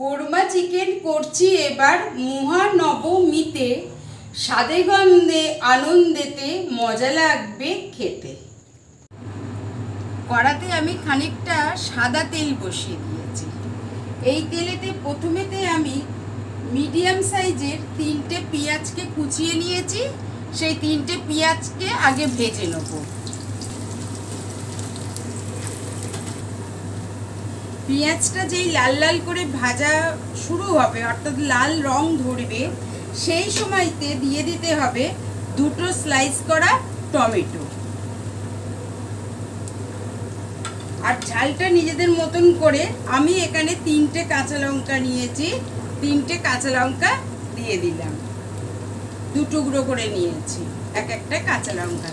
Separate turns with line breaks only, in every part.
Korma chicken করছি এবার মহানবমীতে, স্বাদে গন্ধে আনন্দেতে মজা লাগবে খেতে। কড়াতে আমি খানিকটা সাদা তেল বসিয়ে দিয়েছি। এই তেলেতে প্রথমেতে আমি মিডিয়াম সাইজের 3টে পেঁয়াজকে কুচিয়ে নিয়েছি। সেই 3টে পেঁয়াজকে আগে ভেজে নেব। পেঁয়াজটা যেই লাল লাল করে ভাজা শুরু হবে, অর্থাৎ লাল রং ধরবে, সেই সময়তে দিয়ে দিতে হবে 2টো স্লাইস করা টমেটো। আর ঝালটা নিজেদের মতন করে আমি এখানে 3টে কাঁচা লঙ্কা নিয়েছি। 3টে কাঁচা লঙ্কা দিয়ে দিলাম, 2 টুকরো করে নিয়েছি একটা কাঁচা লঙ্কা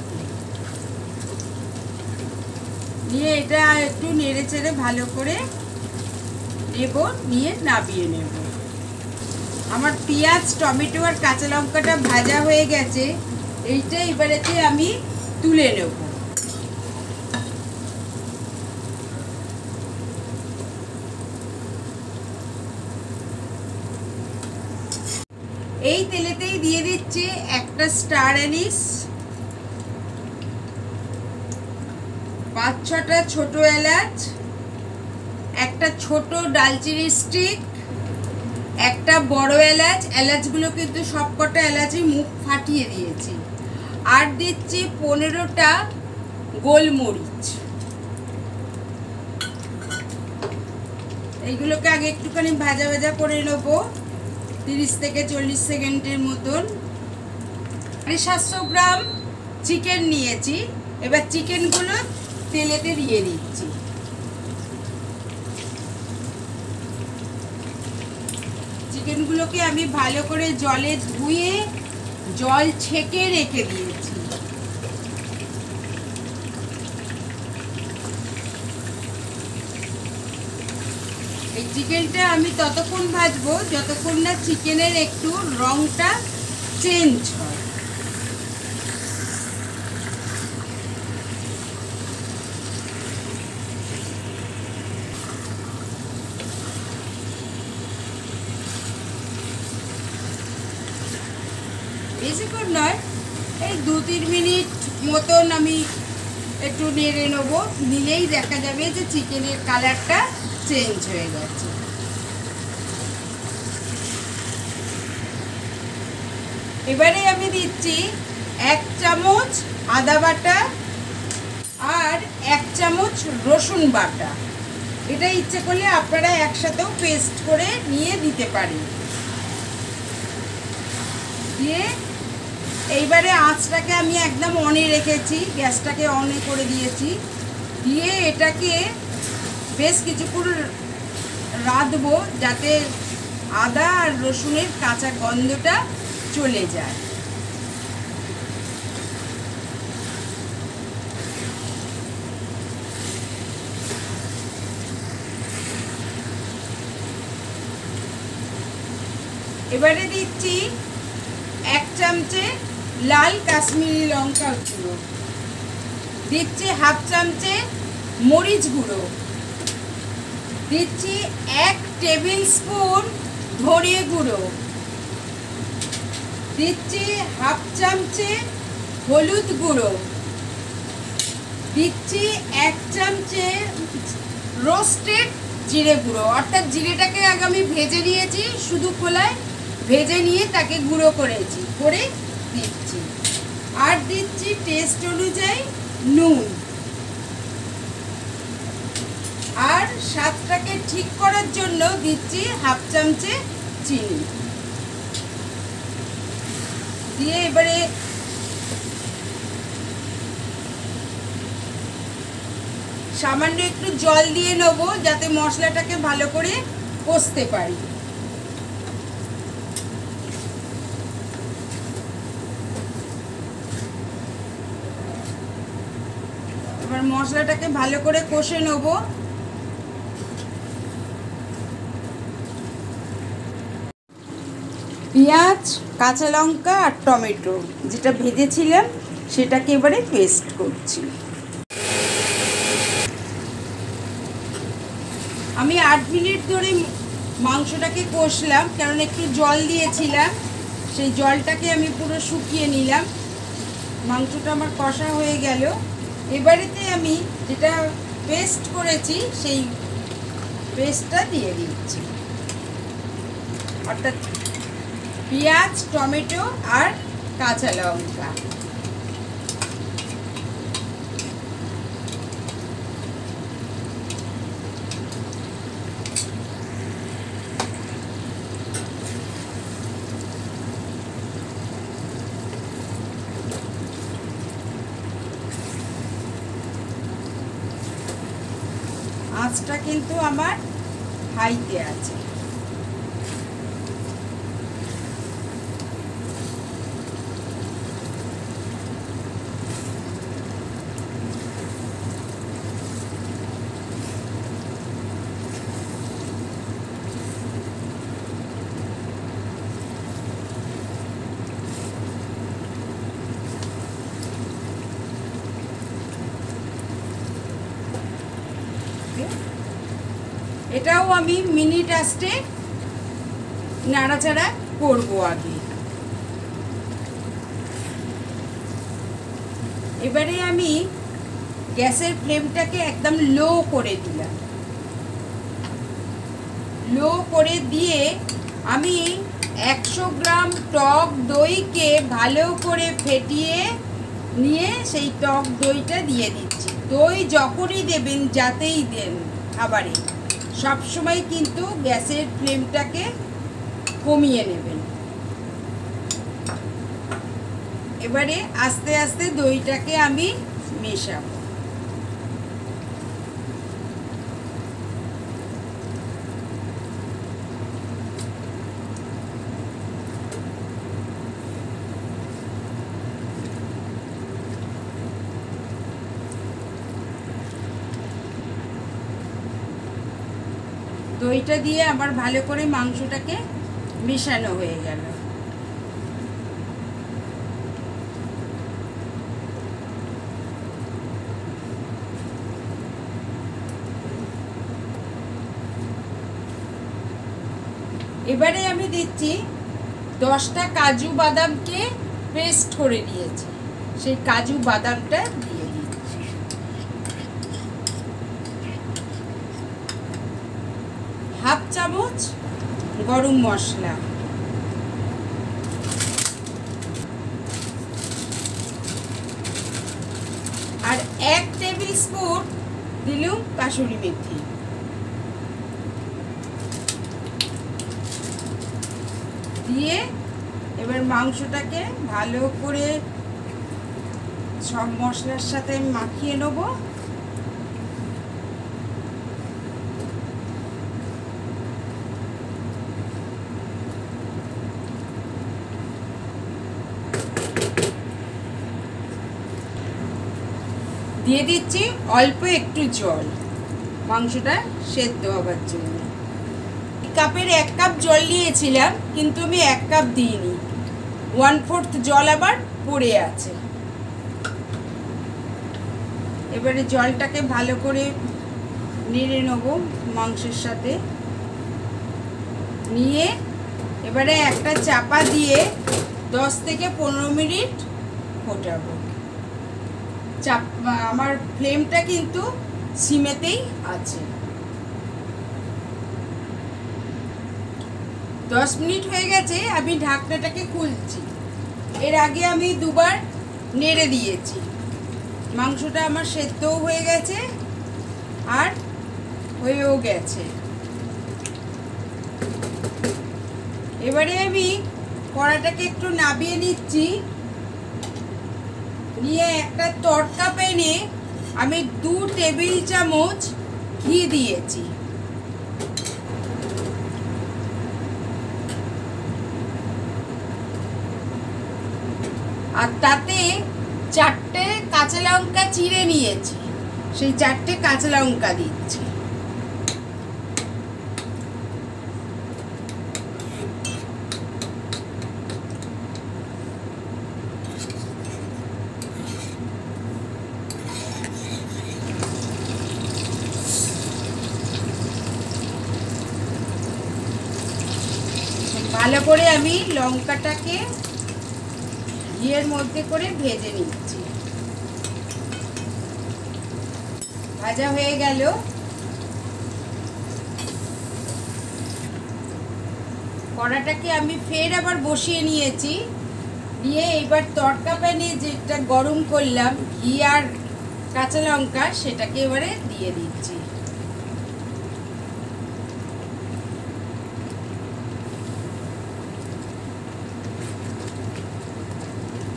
নিয়ে এটা একটু নেড়ে চেড়ে ভালো করে নেব, নিয়ে নামিয়ে নেব। আমার পেঁয়াজ টমেটো আর কাঁচা লঙ্কাটা ভাজা হয়ে গেছে। এইটা এবারেতে আমি তুলে নেব। এই তেলেতেই দিয়ে দিচ্ছি একটা স্টার অ্যানিস, 5-6টা ছোট এলাচ, একটা ছোট দালচিনি স্টিক, একটা বড় এলাচ। এলাচগুলো কিন্তু সবকটা এলাচই মুখ ফাটিয়ে দিয়েছি। আর দিচ্ছি 15টা গোলমরিচ। এইগুলোকে আগে একটুখানি ভাজা ভাজা করে নেব, 30 থেকে 40 সেকেন্ডের মতন। 700 গ্রাম চিকেন নিয়েছি। এবার চিকেনগুলো তেলেতে দিয়ে দিচ্ছি। চিকেনগুলোকে আমি ভালো করে জলে ধুয়ে জল ছেঁকে রেখে দিয়েছি। এই চিকেনটা আমি ততক্ষণ ভাজবো যতক্ষণ না চিকেনের একটু রংটা চেঞ্জ হয়। বেশিক্ষণ নয়, এই 2-3 মিনিট মতন আমি একটু নেড়ে নেব। নিলেই দেখা যাবে যে চিকেনের কালারটা চেঞ্জ হয়ে গেছে। এবারে আমি দিচ্ছি 1 চামচ আদা বাটা আর 1 চামচ রসুন বাটা। এটা ইচ্ছে করলে আপনারা একসাথেও পেস্ট করে নিয়ে দিতে পারেন। দিয়ে এইবারে আঁচটাকে আমি একদম অনে রেখেছি, গ্যাসটাকে অনে করে দিয়েছি। দিয়ে এটাকে বেশ কিছুক্ষণ রাঁধবো যাতে আদা আর রসুনের কাঁচা গন্ধটা চলে যায়। এবারে দিচ্ছি 1 চামচে লাল কাশ্মীরি লঙ্কা গুঁড়ো, দিচ্ছি 1/2 চামচে মরিচ গুঁড়ো, দিচ্ছি 1 টেবিল স্পুন ধনে গুঁড়ো, দিচ্ছি 1/2 চামচে হলুদ গুঁড়ো, দিচ্ছি 1 চামচে রোস্টেড জিরে গুঁড়ো। অর্থাৎ জিরেটাকে আগে আমি ভেজে নিয়েছি, শুধু খোলায় ভেজে নিয়ে তাকে গুঁড়ো করেছি, করে দিচ্ছি। আর দিচ্ছি টেস্ট অনুযায়ী নুন। আর স্বাদটাকে ঠিক করার জন্য দিচ্ছি 1/2 চামচে চিনি। দিয়ে এবারে সামান্য একটু জল দিয়ে নেব যাতে মশলাটাকে ভালো করে কষতে পারি। এবার মশলাটাকে ভালো করে কষে নেব। পেঁয়াজ, কাঁচা লঙ্কা আর টমেটো যেটা ভেজেছিলাম সেটাকে এবারে পেস্ট করছি। আমি 8 মিনিট ধরে মাংসটাকে কষলাম, কারণ একটু জল দিয়েছিলাম, সেই জলটাকে আমি পুরো শুকিয়ে নিলাম। মাংসটা আমার কষা হয়ে গেল। এবারেতে আমি যেটা পেস্ট করেছি সেই পেস্টটা দিয়ে দিচ্ছি, অর্থাৎ পেঁয়াজ, টমেটো আর কাঁচা লঙ্কা। আঁচটা কিন্তু আমার হাইতে আছে। এটাও আমি মিনিট আস্তে নাড়াচাড়া করব আগে। এবারে আমি গ্যাসের ফ্লেমটাকে একদম লো করে দিলাম। লো করে দিয়ে আমি 100 গ্রাম টক দইকে ভালো করে ফেটিয়ে নিয়ে সেই টক দইটা দিয়ে দিচ্ছি। দই যখনই দেবেন, যাতেই দেন খাবারে, সবসময় কিন্তু গ্যাসের ফ্লেমটাকে কমিয়ে নেবেন। এবারে আস্তে আস্তে দইটাকে আমি মেশাবো। দইটা দিয়ে আবার ভালো করে মাংসটাকে মেশানো হয়ে গেল। এবারে আমি দিচ্ছি 10টা কাজু বাদামকে পেস্ট করে নিয়েছি, সেই কাজু বাদামটা দিয়ে দিচ্ছি। হাফ চামচ গরম মশলা, আর 1 টেবিল স্পুন দিলুম কাসুরি মেথি। দিয়ে এবার মাংসটাকে ভালো করে সব মশলার সাথে মাখিয়ে নেব। দিয়ে দিচ্ছি অল্প একটু জল, মাংসটা সেদ্ধ হবার জন্য। কাপের 1 কাপ জল নিয়েছিলাম, কিন্তু আমি 1 কাপ দিইনি, 1/4 জল আবার পড়ে আছে। এবারে জলটাকে ভালো করে নেড়ে নেব মাংসের সাথে নিয়ে। এবারে একটা চাপা দিয়ে 10 থেকে 15 মিনিট ফোটাবো। আমার ফ্লেমটা কিন্তু সিমেতেই আছে। 10 মিনিট হয়ে গেছে, আমি ঢাকনাটাকে খুলছি। এর আগে আমি 2বার নেড়ে দিয়েছি। মাংসটা আমার সেদ্ধও হয়ে গেছে আর হয়েও গেছে। এবারে আমি কড়াটাকে একটু নাবিয়ে নিচ্ছি, নিয়ে একটা তড়কা প্যানে আমি 2 টেবিল চামচ ঘি দিয়েছি। আর তাতে 4টে কাঁচা লঙ্কা চিড়ে নিয়েছি, সেই 4টে কাঁচা লঙ্কা দিচ্ছি। ভালো করে আমি লঙ্কাটাকে ঘিয়ের মধ্যে করে ভেজে নিচ্ছি। ভাজা হয়ে গেল। কড়াটাকে আমি ফের আবার বসিয়ে নিয়েছি, দিয়ে এবার তড়কা প্যানে যেটা গরম করলাম ঘি আর কাঁচা লঙ্কা, সেটাকে এবারে দিয়ে দিচ্ছি।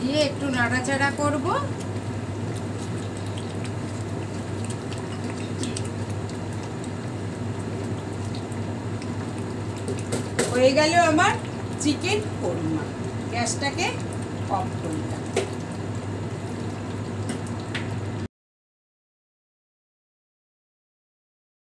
দিয়ে একটু নাড়াচাড়া করব। হয়ে গেল আমার চিকেন কোরমা। গ্যাসটাকে অফ করলাম।